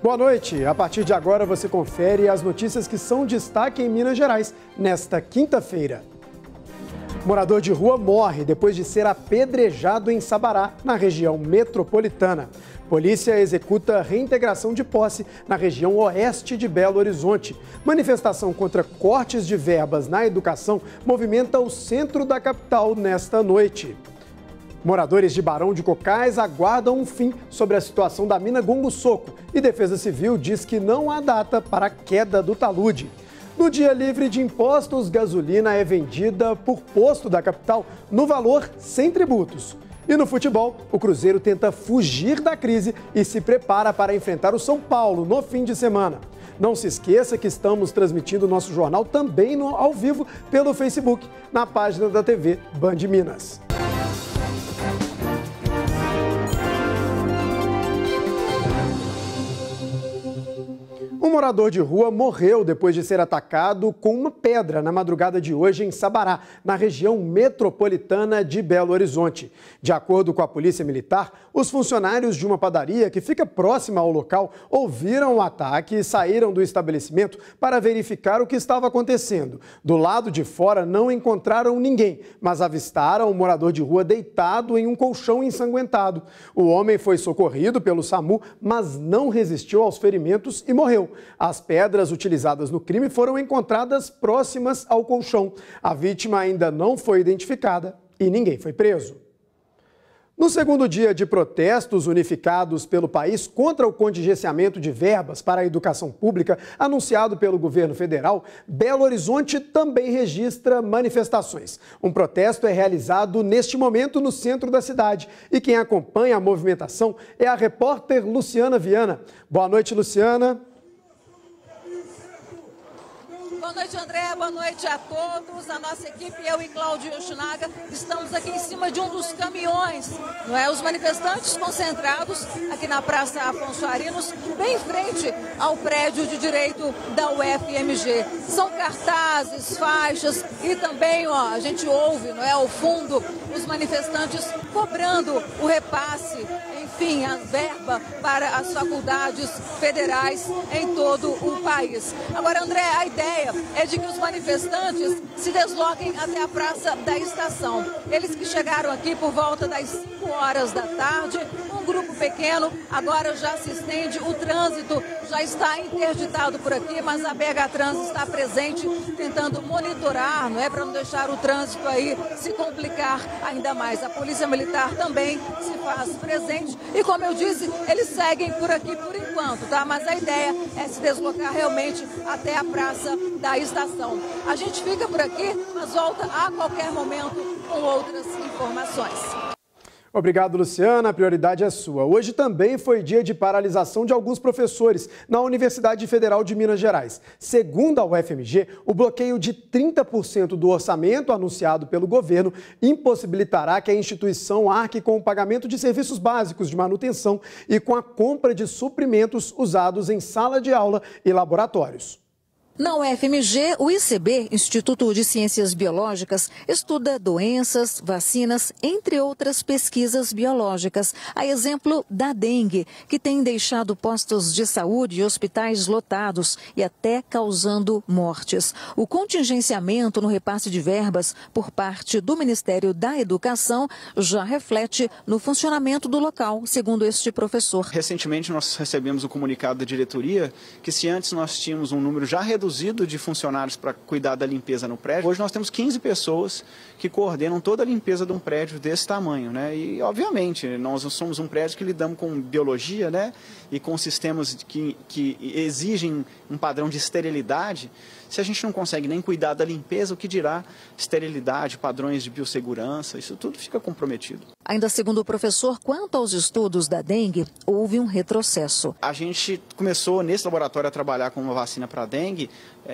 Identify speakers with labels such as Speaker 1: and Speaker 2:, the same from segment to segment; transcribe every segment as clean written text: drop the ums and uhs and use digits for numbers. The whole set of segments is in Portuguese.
Speaker 1: Boa noite. A partir de agora você confere as notícias que são destaque em Minas Gerais nesta quinta-feira. Morador de rua morre depois de ser apedrejado em Sabará, na região metropolitana. Polícia executa reintegração de posse na região oeste de Belo Horizonte. Manifestação contra cortes de verbas na educação movimenta o centro da capital nesta noite. Moradores de Barão de Cocais aguardam um fim sobre a situação da mina Gongo Soco e Defesa Civil diz que não há data para a queda do talude. No dia livre de impostos, gasolina é vendida por posto da capital no valor sem tributos. E no futebol, o Cruzeiro tenta fugir da crise e se prepara para enfrentar o São Paulo no fim de semana. Não se esqueça que estamos transmitindo o nosso jornal também ao vivo pelo Facebook, na página da TV Band Minas. Um morador de rua morreu depois de ser atacado com uma pedra na madrugada de hoje em Sabará, na região metropolitana de Belo Horizonte. De acordo com a Polícia Militar, os funcionários de uma padaria que fica próxima ao local ouviram o ataque e saíram do estabelecimento para verificar o que estava acontecendo. Do lado de fora não encontraram ninguém, mas avistaram um morador de rua deitado em um colchão ensanguentado. O homem foi socorrido pelo SAMU, mas não resistiu aos ferimentos e morreu. As pedras utilizadas no crime foram encontradas próximas ao colchão. A vítima ainda não foi identificada e ninguém foi preso. No segundo dia de protestos unificados pelo país contra o contingenciamento de verbas para a educação pública anunciado pelo governo federal, Belo Horizonte também registra manifestações. Um protesto é realizado neste momento no centro da cidade e quem acompanha a movimentação é a repórter Luciana Viana. Boa noite, Luciana.
Speaker 2: Boa noite, André. Boa noite a todos. A nossa equipe, eu e Cláudio Yoshinaga, estamos aqui em cima de um dos caminhões, não é? Os manifestantes concentrados aqui na Praça Afonso Arinos, bem em frente ao prédio de direito da UFMG. São cartazes, faixas e também, a gente ouve, não é, ao fundo, os manifestantes cobrando o repasse, enfim, a verba para as faculdades federais em todo o país. Agora, André, a ideia é de que os manifestantes se desloquem até a Praça da Estação. Eles que chegaram aqui por volta das 5 horas da tarde, um grupo pequeno, agora já se estende, o trânsito já está interditado por aqui, mas a BH Trans está presente tentando monitorar, não é, para não deixar o trânsito aí se complicar ainda mais. A Polícia Militar também se faz presente e, como eu disse, eles seguem por aqui por enquanto, tá? Mas a ideia é se deslocar realmente até a Praça da Estação. A gente fica por aqui, mas volta a qualquer momento com outras informações.
Speaker 1: Obrigado, Luciana. A prioridade é sua. Hoje também foi dia de paralisação de alguns professores na Universidade Federal de Minas Gerais. Segundo a UFMG, o bloqueio de 30% do orçamento anunciado pelo governo impossibilitará que a instituição arque com o pagamento de serviços básicos de manutenção e com a compra de suprimentos usados em sala de aula e laboratórios.
Speaker 3: Na UFMG, o ICB, Instituto de Ciências Biológicas, estuda doenças, vacinas, entre outras pesquisas biológicas. A exemplo da dengue, que tem deixado postos de saúde e hospitais lotados e até causando mortes. O contingenciamento no repasse de verbas por parte do Ministério da Educação já reflete no funcionamento do local, segundo este professor.
Speaker 4: Recentemente, nós recebemos o comunicado da diretoria que se antes nós tínhamos um número já reduzido de funcionários para cuidar da limpeza no prédio, hoje nós temos 15 pessoas que coordenam toda a limpeza de um prédio desse tamanho, né? E, obviamente, nós somos um prédio que lidamos com biologia, né? E com sistemas que exigem um padrão de esterilidade. Se a gente não consegue nem cuidar da limpeza, o que dirá esterilidade, padrões de biossegurança, isso tudo fica comprometido.
Speaker 3: Ainda segundo o professor, quanto aos estudos da dengue, houve um retrocesso.
Speaker 4: A gente começou nesse laboratório a trabalhar com uma vacina para dengue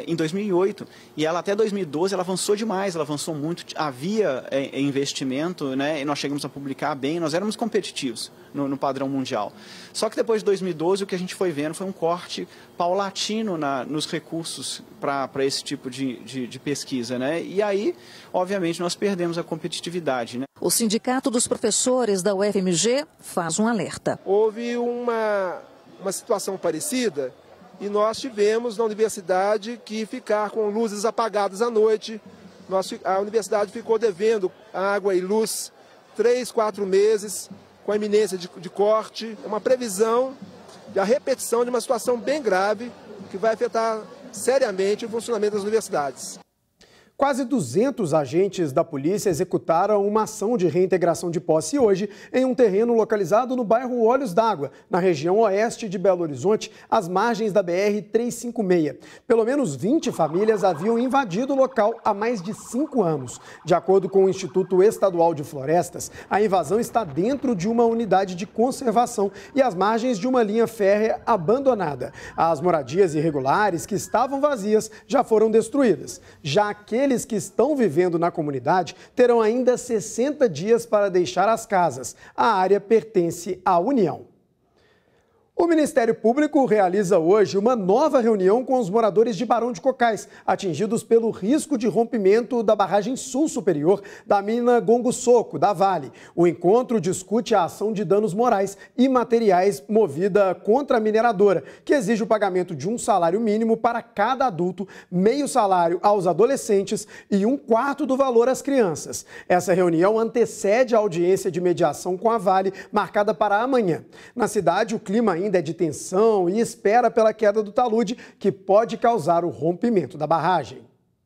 Speaker 4: em 2008 e ela até 2012 ela avançou demais, ela avançou muito, havia investimento, né? E nós chegamos a publicar bem, nós éramos competitivos no padrão mundial. Só que depois de 2012 o que a gente foi vendo foi um corte paulatino nos recursos para esse tipo de pesquisa, né? E aí, obviamente, nós perdemos a competitividade, né?
Speaker 3: O Sindicato dos Professores da UFMG faz um alerta.
Speaker 5: Houve uma uma situação parecida e nós tivemos na universidade que ficar com luzes apagadas à noite. A universidade ficou devendo água e luz 3, 4 meses, com a iminência de corte. É uma previsão de a repetição de uma situação bem grave que vai afetar seriamente o funcionamento das universidades.
Speaker 1: Quase 200 agentes da polícia executaram uma ação de reintegração de posse hoje em um terreno localizado no bairro Olhos d'Água, na região oeste de Belo Horizonte, às margens da BR-356. Pelo menos 20 famílias haviam invadido o local há mais de 5 anos. De acordo com o Instituto Estadual de Florestas, a invasão está dentro de uma unidade de conservação e às margens de uma linha férrea abandonada. As moradias irregulares que estavam vazias já foram destruídas. Já aqueles que estão vivendo na comunidade terão ainda 60 dias para deixar as casas. A área pertence à União. O Ministério Público realiza hoje uma nova reunião com os moradores de Barão de Cocais, atingidos pelo risco de rompimento da barragem sul superior da mina Gongo Soco, da Vale. O encontro discute a ação de danos morais e materiais movida contra a mineradora, que exige o pagamento de um salário mínimo para cada adulto, meio salário aos adolescentes e 1/4 do valor às crianças. Essa reunião antecede a audiência de mediação com a Vale, marcada para amanhã. Na cidade, o clima ainda é de tensão e espera pela queda do talude, que pode causar o rompimento da barragem.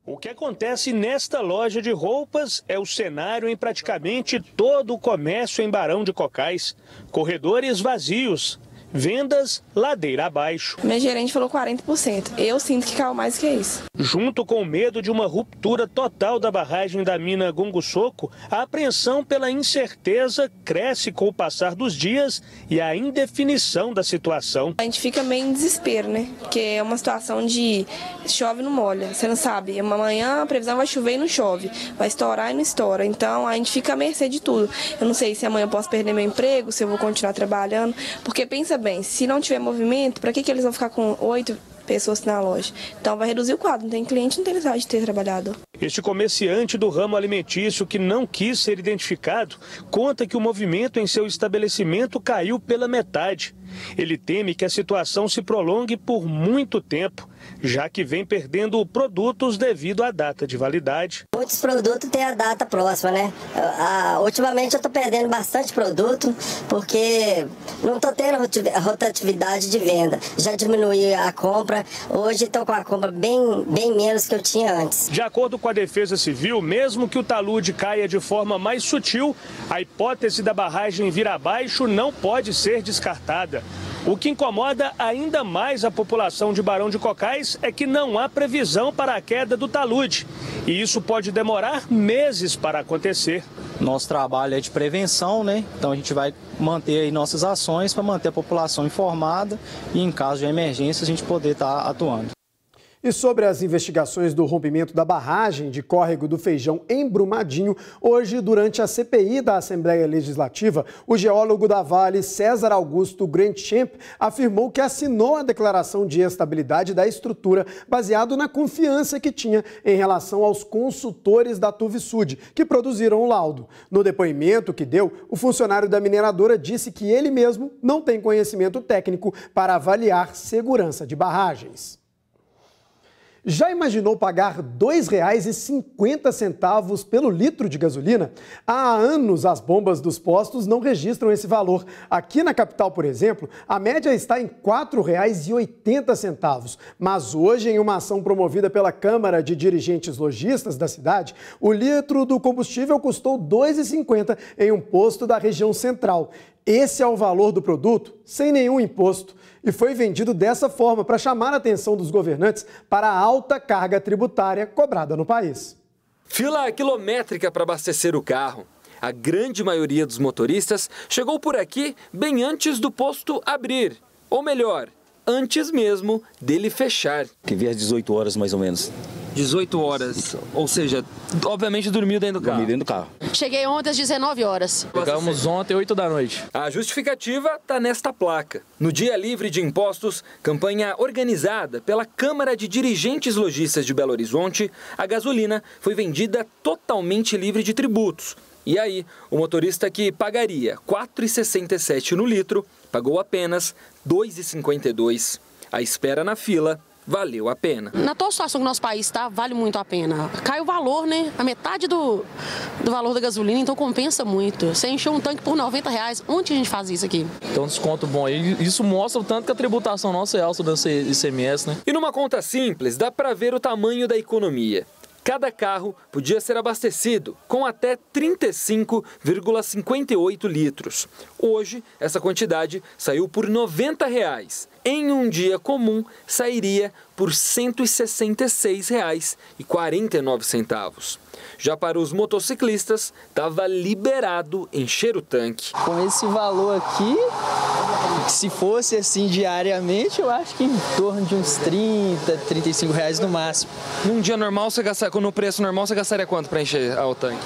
Speaker 6: O que acontece nesta loja de roupas é o cenário em praticamente todo o comércio em Barão de Cocais. Corredores vazios, vendas ladeira abaixo.
Speaker 7: Meu gerente falou 40%. Eu sinto que caiu mais que isso.
Speaker 6: Junto com o medo de uma ruptura total da barragem da mina Gongo Soco, a apreensão pela incerteza cresce com o passar dos dias e a indefinição da situação.
Speaker 7: A gente fica meio em desespero, né? Porque é uma situação de chove e não molha. Você não sabe, amanhã a previsão vai chover e não chove. Vai estourar e não estoura. Então a gente fica à mercê de tudo. Eu não sei se amanhã eu posso perder meu emprego, se eu vou continuar trabalhando. Porque pensa bem, se não tiver movimento, para que eles vão ficar com 8 pessoas na loja? Então vai reduzir o quadro, não tem cliente, não tem necessidade de ter trabalhador.
Speaker 6: Este comerciante do ramo alimentício, que não quis ser identificado, conta que o movimento em seu estabelecimento caiu pela metade. Ele teme que a situação se prolongue por muito tempo, já que vem perdendo produtos devido à data de validade.
Speaker 8: Muitos produtos têm a data próxima, né? Ultimamente eu estou perdendo bastante produto, porque não estou tendo rotatividade de venda. Já diminui a compra, hoje estou com a compra bem menos que eu tinha antes.
Speaker 6: De acordo com a Defesa Civil, mesmo que o talude caia de forma mais sutil, a hipótese da barragem vir abaixo não pode ser descartada. O que incomoda ainda mais a população de Barão de Cocais é que não há previsão para a queda do talude. E isso pode demorar meses para acontecer.
Speaker 9: Nosso trabalho é de prevenção, né? Então a gente vai manter aí nossas ações para manter a população informada e, em caso de emergência, a gente poder estar atuando.
Speaker 1: E sobre as investigações do rompimento da barragem de Córrego do Feijão em Brumadinho, hoje, durante a CPI da Assembleia Legislativa, o geólogo da Vale, César Augusto Grandchamp, afirmou que assinou a declaração de estabilidade da estrutura baseado na confiança que tinha em relação aos consultores da Tuvisud, que produziram o laudo. No depoimento que deu, o funcionário da mineradora disse que ele mesmo não tem conhecimento técnico para avaliar segurança de barragens. Já imaginou pagar R$ 2,50 pelo litro de gasolina? Há anos as bombas dos postos não registram esse valor. Aqui na capital, por exemplo, a média está em R$ 4,80. Mas hoje, em uma ação promovida pela Câmara de Dirigentes Lojistas da cidade, o litro do combustível custou R$ 2,50 em um posto da região central. Esse é o valor do produto, sem nenhum imposto. E foi vendido dessa forma para chamar a atenção dos governantes para a alta carga tributária cobrada no país.
Speaker 10: Fila quilométrica para abastecer o carro. A grande maioria dos motoristas chegou por aqui bem antes do posto abrir. Ou melhor, antes mesmo dele fechar.
Speaker 9: Que via às 18 horas mais ou menos.
Speaker 10: 18 horas, ou seja, obviamente dormiu dentro do carro.
Speaker 9: Dormi dentro do carro.
Speaker 11: Cheguei ontem às 19 horas.
Speaker 10: Chegamos ontem, 8 da noite. A justificativa está nesta placa. No Dia Livre de Impostos, campanha organizada pela Câmara de Dirigentes Lojistas de Belo Horizonte, a gasolina foi vendida totalmente livre de tributos. E aí, o motorista que pagaria R$ 4,67 no litro, pagou apenas R$ 2,52. A espera na fila valeu a pena.
Speaker 11: Na atual situação que o nosso país está, vale muito a pena. Cai o valor, né? A metade do valor da gasolina, então compensa muito. Você encheu um tanque por R$90, onde a gente faz isso aqui?
Speaker 12: Então, desconto bom aí. Isso mostra o tanto que a tributação nossa é alta do ICMS, né?
Speaker 10: E numa conta simples, dá para ver o tamanho da economia. Cada carro podia ser abastecido com até 35,58 litros. Hoje, essa quantidade saiu por R$ 90. Em um dia comum, sairia por R$ 166,49. Já para os motociclistas, estava liberado encher o tanque.
Speaker 13: Com esse valor aqui, se fosse assim diariamente, eu acho que em torno de uns R$30, R$35 no máximo.
Speaker 10: Num dia normal, no preço normal, você gastaria quanto para encher o tanque?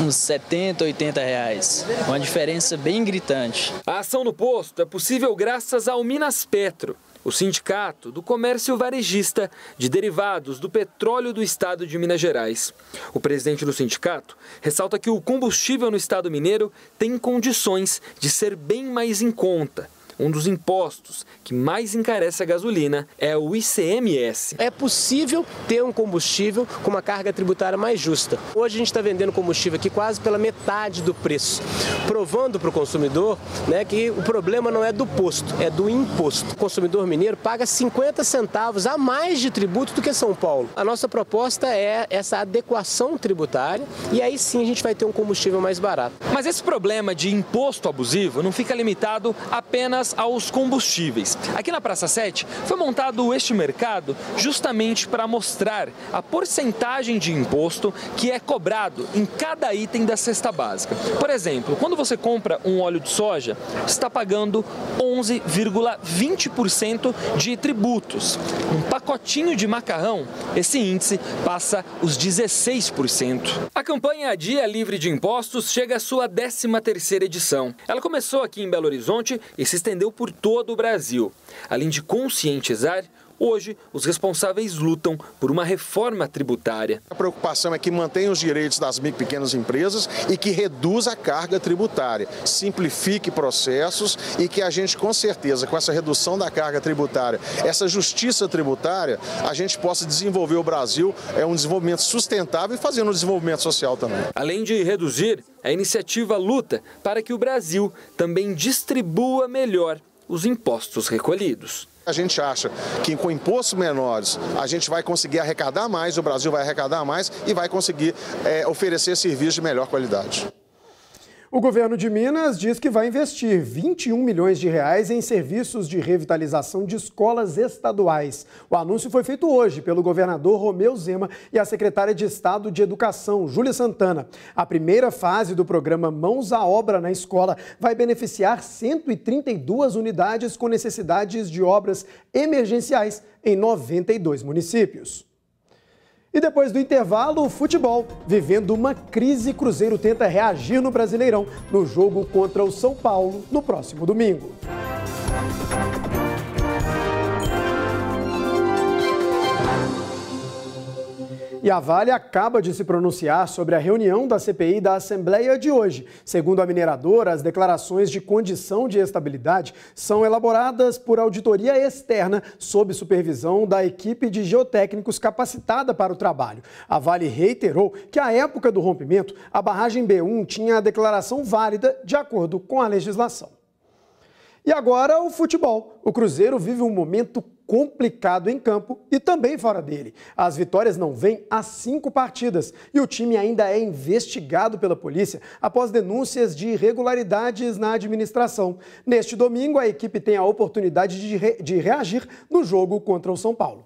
Speaker 13: Uns R$70, R$80. Uma diferença bem gritante.
Speaker 10: A ação no posto é possível graças ao Minaspetro, o sindicato do comércio varejista de derivados do petróleo do estado de Minas Gerais. O presidente do sindicato ressalta que o combustível no estado mineiro tem condições de ser bem mais em conta. Um dos impostos que mais encarece a gasolina é o ICMS.
Speaker 14: É possível ter um combustível com uma carga tributária mais justa. Hoje a gente está vendendo combustível aqui quase pela metade do preço, provando para o consumidor, né, que o problema não é do posto, é do imposto. O consumidor mineiro paga 50 centavos a mais de tributo do que São Paulo. A nossa proposta é essa adequação tributária e aí sim a gente vai ter um combustível mais barato.
Speaker 10: Mas esse problema de imposto abusivo não fica limitado apenas aos combustíveis. Aqui na Praça 7 foi montado este mercado justamente para mostrar a porcentagem de imposto que é cobrado em cada item da cesta básica. Por exemplo, quando você compra um óleo de soja, você está pagando 11,20% de tributos. Um pacotinho de macarrão, esse índice passa os 16%. A campanha Dia Livre de Impostos chega à sua 13ª edição. Ela começou aqui em Belo Horizonte e se estendeu por todo o Brasil. Além de conscientizar, hoje os responsáveis lutam por uma reforma tributária.
Speaker 15: A preocupação é que mantenha os direitos das micro e pequenas empresas e que reduza a carga tributária, simplifique processos e que a gente, com certeza, com essa redução da carga tributária, essa justiça tributária, a gente possa desenvolver o Brasil, um desenvolvimento sustentável e fazendo um desenvolvimento social também.
Speaker 10: Além de reduzir, a iniciativa luta para que o Brasil também distribua melhor os impostos recolhidos.
Speaker 15: A gente acha que com impostos menores a gente vai conseguir arrecadar mais, o Brasil vai arrecadar mais e vai conseguir oferecer serviços de melhor qualidade.
Speaker 1: O governo de Minas diz que vai investir 21 milhões de reais em serviços de revitalização de escolas estaduais. O anúncio foi feito hoje pelo governador Romeu Zema e a secretária de Estado de Educação, Júlia Santana. A primeira fase do programa Mãos à Obra na Escola vai beneficiar 132 unidades com necessidades de obras emergenciais em 92 municípios. E depois do intervalo, o futebol. Vivendo uma crise, Cruzeiro tenta reagir no Brasileirão no jogo contra o São Paulo no próximo domingo. E a Vale acaba de se pronunciar sobre a reunião da CPI da Assembleia de hoje. Segundo a mineradora, as declarações de condição de estabilidade são elaboradas por auditoria externa sob supervisão da equipe de geotécnicos capacitada para o trabalho. A Vale reiterou que à época do rompimento, a barragem B1 tinha a declaração válida de acordo com a legislação. E agora o futebol. O Cruzeiro vive um momento complicado em campo e também fora dele. As vitórias não vêm há 5 partidas e o time ainda é investigado pela polícia após denúncias de irregularidades na administração. Neste domingo, a equipe tem a oportunidade de reagir no jogo contra o São Paulo.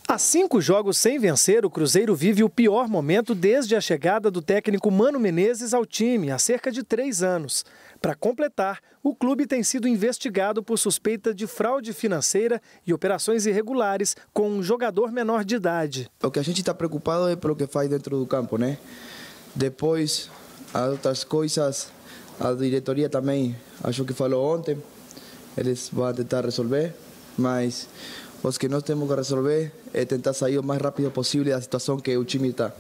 Speaker 16: Há 5 jogos sem vencer, o Cruzeiro vive o pior momento desde a chegada do técnico Mano Menezes ao time, há cerca de 3 anos. Para completar, o clube tem sido investigado por suspeita de fraude financeira e operações irregulares com um jogador menor de idade.
Speaker 17: O que a gente está preocupado é pelo que faz dentro do campo, né? Depois, as outras coisas, a diretoria também, acho que falou ontem, eles vão tentar resolver, mas os que nós temos que resolver é tentar sair o mais rápido possível da situação que o time está.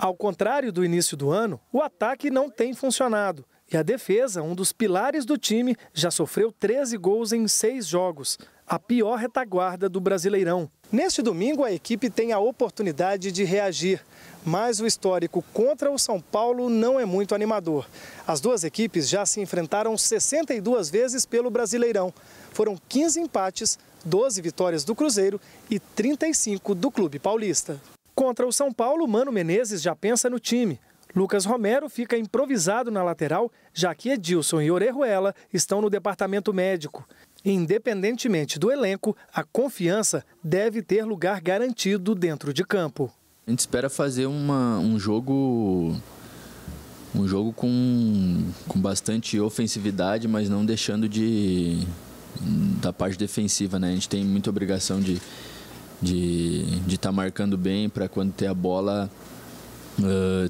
Speaker 16: Ao contrário do início do ano, o ataque não tem funcionado. E a defesa, um dos pilares do time, já sofreu 13 gols em 6 jogos. A pior retaguarda do Brasileirão. Neste domingo, a equipe tem a oportunidade de reagir. Mas o histórico contra o São Paulo não é muito animador. As duas equipes já se enfrentaram 62 vezes pelo Brasileirão. Foram 15 empates, 12 vitórias do Cruzeiro e 35 do Clube Paulista. Contra o São Paulo, Mano Menezes já pensa no time. Lucas Romero fica improvisado na lateral, já que Edilson e Orejuela estão no departamento médico. Independentemente do elenco, a confiança deve ter lugar garantido dentro de campo.
Speaker 18: A gente espera fazer um jogo com bastante ofensividade, mas não deixando da parte defensiva, né? A gente tem muita obrigação de estar marcando bem para quando ter a bola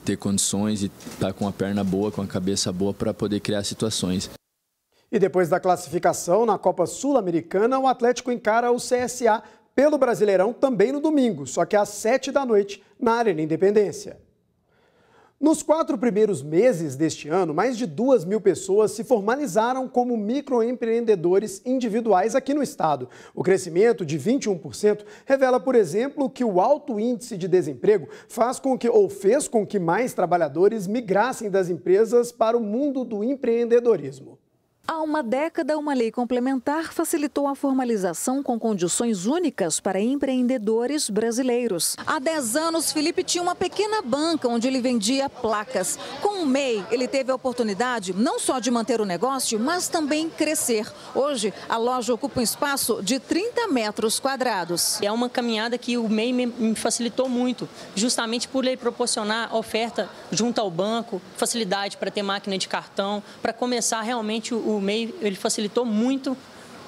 Speaker 18: ter condições e estar com a perna boa, com a cabeça boa para poder criar situações.
Speaker 1: E depois da classificação na Copa Sul-Americana, o Atlético encara o CSA pelo Brasileirão também no domingo, só que às 7 da noite na Arena Independência. Nos 4 primeiros meses deste ano, mais de 2.000 pessoas se formalizaram como microempreendedores individuais aqui no estado. O crescimento de 21% revela, por exemplo, que o alto índice de desemprego fez com que mais trabalhadores migrassem das empresas para o mundo do empreendedorismo.
Speaker 3: Há uma década, uma lei complementar facilitou a formalização com condições únicas para empreendedores brasileiros. Há 10 anos, Felipe tinha uma pequena banca onde ele vendia placas. Com o MEI, ele teve a oportunidade não só de manter o negócio, mas também crescer. Hoje, a loja ocupa um espaço de 30 metros quadrados.
Speaker 19: É uma caminhada que o MEI me facilitou muito, justamente por ele proporcionar oferta junto ao banco, facilidade para ter máquina de cartão, para começar realmente o MEI, ele facilitou muito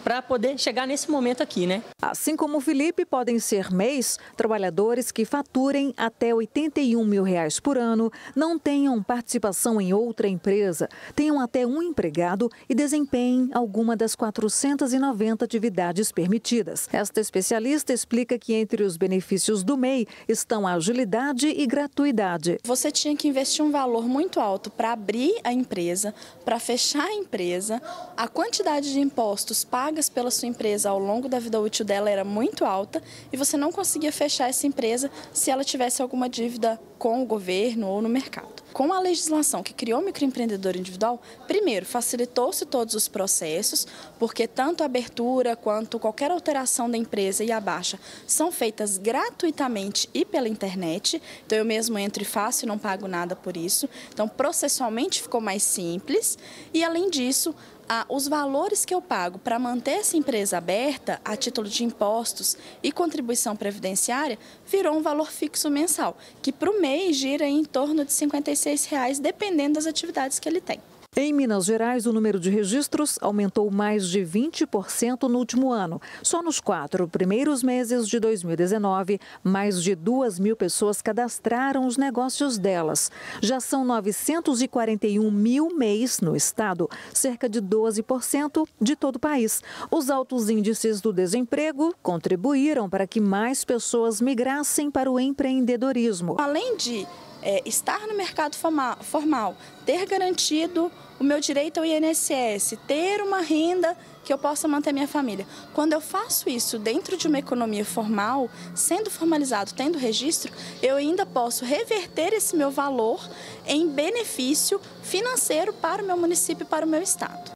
Speaker 19: para poder chegar nesse momento aqui, né?
Speaker 3: Assim como o Felipe, podem ser MEIs, trabalhadores que faturem até R$ 81 mil por ano, não tenham participação em outra empresa, tenham até um empregado e desempenhem alguma das 490 atividades permitidas. Esta especialista explica que entre os benefícios do MEI estão a agilidade e gratuidade.
Speaker 20: Você tinha que investir um valor muito alto para abrir a empresa, para fechar a empresa, a quantidade de impostos pagos pela sua empresa ao longo da vida útil dela era muito alta e você não conseguia fechar essa empresa se ela tivesse alguma dívida com o governo ou no mercado. Com a legislação que criou o microempreendedor individual, primeiro, facilitou-se todos os processos, porque tanto a abertura quanto qualquer alteração da empresa e a baixa são feitas gratuitamente e pela internet. Então, eu mesmo entro e faço e não pago nada por isso. Então, processualmente ficou mais simples e, além disso, os valores que eu pago para manter essa empresa aberta, a título de impostos e contribuição previdenciária, virou um valor fixo mensal, que para o mês gira em torno de R$ 56, dependendo das atividades que ele tem.
Speaker 3: Em Minas Gerais, o número de registros aumentou mais de 20% no último ano. Só nos 4 primeiros meses de 2019, mais de 2.000 pessoas cadastraram os negócios delas. Já são 941 mil MEIs no estado, cerca de 12% de todo o país. Os altos índices do desemprego contribuíram para que mais pessoas migrassem para o empreendedorismo.
Speaker 20: Além de estar no mercado formal, ter garantido o meu direito ao INSS, ter uma renda que eu possa manter minha família. Quando eu faço isso dentro de uma economia formal, sendo formalizado, tendo registro, eu ainda posso reverter esse meu valor em benefício financeiro para o meu município e para o meu estado.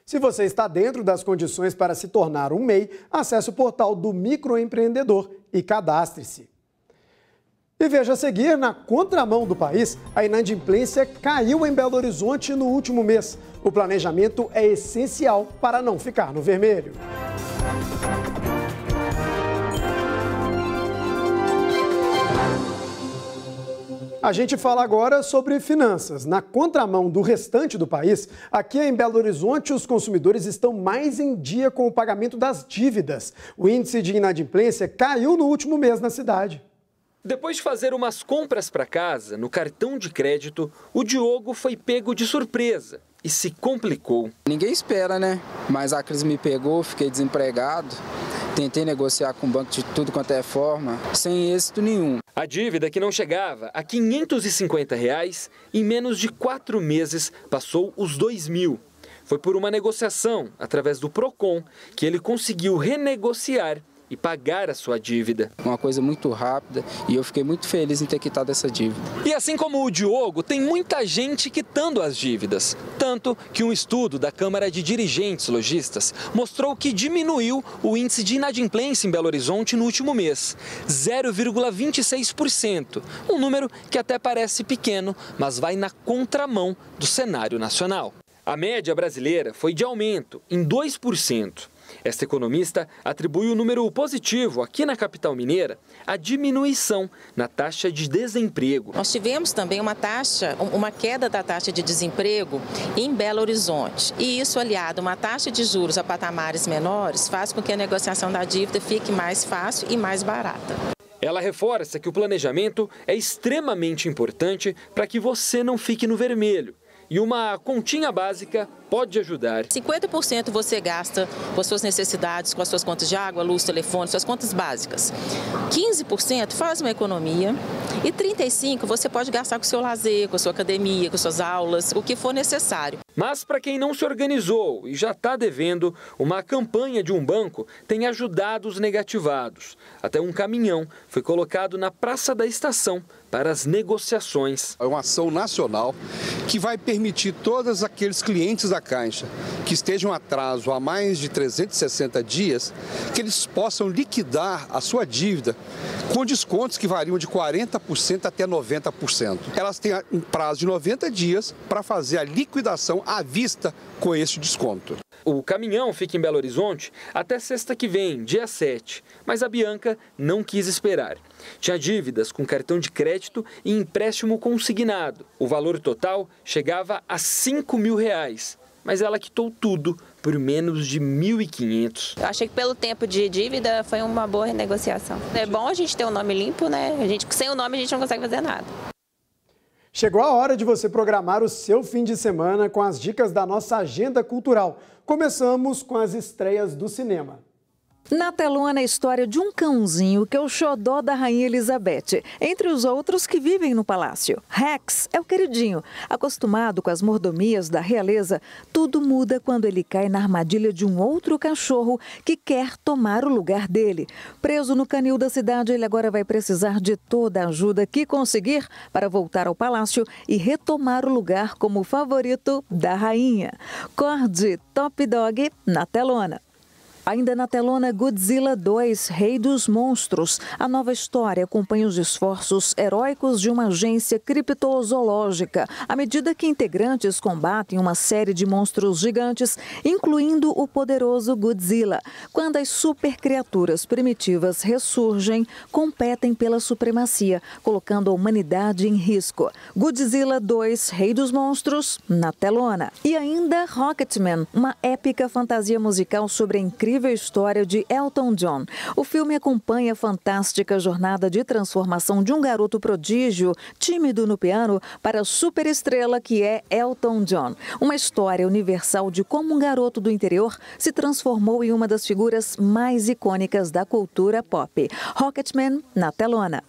Speaker 1: Se você está dentro das condições para se tornar um MEI, acesse o portal do microempreendedor e cadastre-se. E veja a seguir, na contramão do país, a inadimplência caiu em Belo Horizonte no último mês. O planejamento é essencial para não ficar no vermelho. A gente fala agora sobre finanças. Na contramão do restante do país, aqui em Belo Horizonte, os consumidores estão mais em dia com o pagamento das dívidas. O índice de inadimplência caiu no último mês na cidade.
Speaker 10: Depois de fazer umas compras para casa, no cartão de crédito, o Diogo foi pego de surpresa e se complicou.
Speaker 21: Ninguém espera, né? Mas a crise me pegou, fiquei desempregado. Tentei negociar com o banco de tudo quanto é forma, sem êxito nenhum.
Speaker 10: A dívida, que não chegava a R$ 550, em menos de 4 meses passou os R$ 2.000. Foi por uma negociação, através do Procon, que ele conseguiu renegociar e pagar a sua dívida.
Speaker 21: Uma coisa muito rápida e eu fiquei muito feliz em ter quitado essa dívida.
Speaker 10: E assim como o Diogo, tem muita gente quitando as dívidas. Tanto que um estudo da Câmara de Dirigentes Lojistas mostrou que diminuiu o índice de inadimplência em Belo Horizonte no último mês, 0,26%. Um número que até parece pequeno, mas vai na contramão do cenário nacional. A média brasileira foi de aumento em 2%. Esta economista atribui o número positivo aqui na capital mineira à diminuição na taxa de desemprego.
Speaker 2: Nós tivemos também uma queda da taxa de desemprego em Belo Horizonte. E isso, aliado a uma taxa de juros a patamares menores, faz com que a negociação da dívida fique mais fácil e mais barata.
Speaker 10: Ela reforça que o planejamento é extremamente importante para que você não fique no vermelho. E uma continha básica pode ajudar.
Speaker 2: 50% você gasta com as suas necessidades, com as suas contas de água, luz, telefone, suas contas básicas. 15% faz uma economia e 35% você pode gastar com o seu lazer, com a sua academia, com suas aulas, o que for necessário.
Speaker 10: Mas para quem não se organizou e já está devendo, uma campanha de um banco tem ajudado os negativados. Até um caminhão foi colocado na Praça da Estação para as negociações.
Speaker 22: É uma ação nacional que vai permitir todos aqueles clientes da Caixa que estejam em atraso há mais de 360 dias, que eles possam liquidar a sua dívida com descontos que variam de 40% até 90%. Elas têm um prazo de 90 dias para fazer a liquidação à vista com esse desconto.
Speaker 10: O caminhão fica em Belo Horizonte até sexta que vem, dia 7, mas a Bianca não quis esperar. Tinha dívidas com cartão de crédito e empréstimo consignado. O valor total chegava a R$ 5.000, mas ela quitou tudo por menos de R$ 1.500.
Speaker 2: Eu achei que pelo tempo de dívida foi uma boa renegociação. É bom a gente ter o nome limpo, né? Sem o nome a gente não consegue fazer nada.
Speaker 1: Chegou a hora de você programar o seu fim de semana com as dicas da nossa agenda cultural. Começamos com as estreias do cinema.
Speaker 3: Na telona, a história de um cãozinho que é o xodó da Rainha Elizabeth, entre os outros que vivem no palácio. Rex é o queridinho. Acostumado com as mordomias da realeza, tudo muda quando ele cai na armadilha de um outro cachorro que quer tomar o lugar dele. Preso no canil da cidade, ele agora vai precisar de toda a ajuda que conseguir para voltar ao palácio e retomar o lugar como o favorito da rainha. Cordy, Top Dog, na telona. Ainda na telona, Godzilla 2, Rei dos Monstros. A nova história acompanha os esforços heróicos de uma agência criptozoológica, à medida que integrantes combatem uma série de monstros gigantes, incluindo o poderoso Godzilla. Quando as supercriaturas primitivas ressurgem, competem pela supremacia, colocando a humanidade em risco. Godzilla 2, Rei dos Monstros, na telona. E ainda Rocketman, uma épica fantasia musical sobre a incrível história de Elton John. O filme acompanha a fantástica jornada de transformação de um garoto prodígio, tímido no piano, para a superestrela que é Elton John. Uma história universal de como um garoto do interior se transformou em uma das figuras mais icônicas da cultura pop. Rocketman, na telona.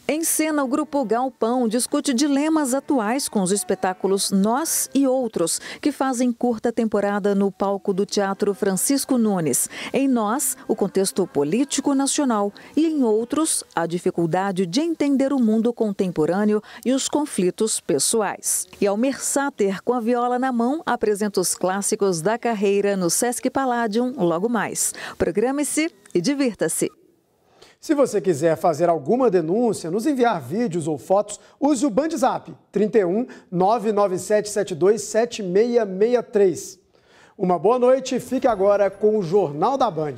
Speaker 3: Em cena, o grupo Galpão discute dilemas atuais com os espetáculos Nós e Outros, que fazem curta temporada no palco do Teatro Francisco Nunes. Em Nós, o contexto político nacional e em Outros, a dificuldade de entender o mundo contemporâneo e os conflitos pessoais. E Almir Sater, com a viola na mão, apresenta os clássicos da carreira no Sesc Palladium logo mais. Programe-se e divirta-se.
Speaker 1: Se você quiser fazer alguma denúncia, nos enviar vídeos ou fotos, use o BandZap 31 99772 7663. Uma boa noite e fique agora com o Jornal da Band.